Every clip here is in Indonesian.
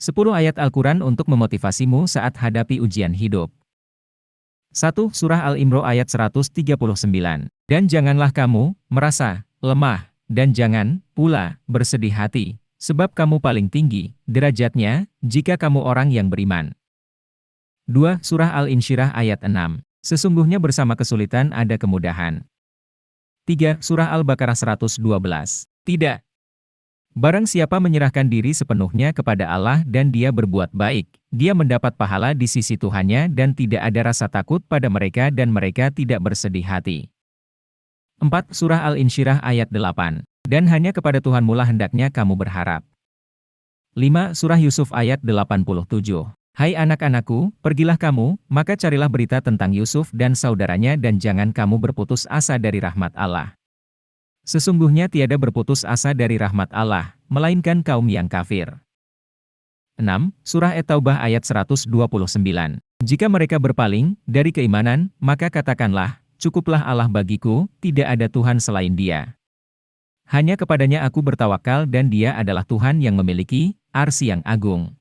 10 ayat Al-Quran untuk memotivasimu saat hadapi ujian hidup. 1. Surah Al-Imran ayat 139. Dan janganlah kamu merasa lemah, dan jangan pula bersedih hati, sebab kamu paling tinggi derajatnya jika kamu orang yang beriman. 2. Surah Al-Insyirah ayat 6. Sesungguhnya bersama kesulitan ada kemudahan. 3. Surah Al-Baqarah 112. Tidak. Barang siapa menyerahkan diri sepenuhnya kepada Allah dan dia berbuat baik, dia mendapat pahala di sisi Tuhannya dan tidak ada rasa takut pada mereka dan mereka tidak bersedih hati. 4. Surah Al-Insyirah ayat 8. Dan hanya kepada Tuhanmu lah hendaknya kamu berharap. 5. Surah Yusuf ayat 87. Hai anak-anakku, pergilah kamu, maka carilah berita tentang Yusuf dan saudaranya dan jangan kamu berputus asa dari rahmat Allah. Sesungguhnya tiada berputus asa dari rahmat Allah, melainkan kaum yang kafir. 6. Surah At-Taubah ayat 129. Jika mereka berpaling dari keimanan, maka katakanlah, cukuplah Allah bagiku, tidak ada Tuhan selain Dia. Hanya kepadanya aku bertawakal dan Dia adalah Tuhan yang memiliki arsy yang agung.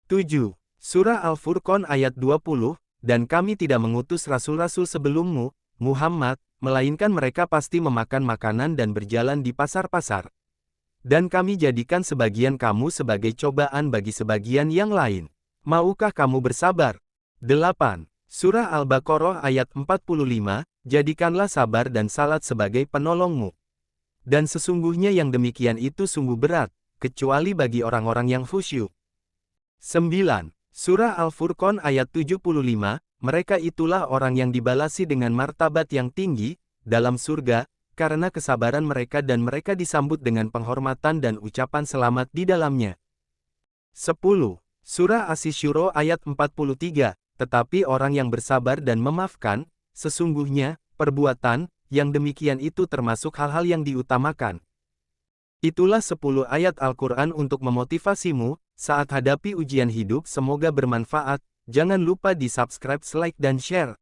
7. Surah Al-Furqan ayat 20, dan kami tidak mengutus rasul-rasul sebelummu, Muhammad, melainkan mereka pasti memakan makanan dan berjalan di pasar-pasar. Dan kami jadikan sebagian kamu sebagai cobaan bagi sebagian yang lain. Maukah kamu bersabar? 8. Surah Al-Baqarah ayat 45, jadikanlah sabar dan salat sebagai penolongmu. Dan sesungguhnya yang demikian itu sungguh berat, kecuali bagi orang-orang yang khusyuk. 9. Surah Al-Furqan ayat 75, mereka itulah orang yang dibalasi dengan martabat yang tinggi, dalam surga, karena kesabaran mereka dan mereka disambut dengan penghormatan dan ucapan selamat di dalamnya. 10. Surah Asy-Syura ayat 43, tetapi orang yang bersabar dan memaafkan, sesungguhnya, perbuatan, yang demikian itu termasuk hal-hal yang diutamakan. Itulah 10 ayat Al-Quran untuk memotivasimu, saat hadapi ujian hidup semoga bermanfaat, jangan lupa di subscribe, like dan share.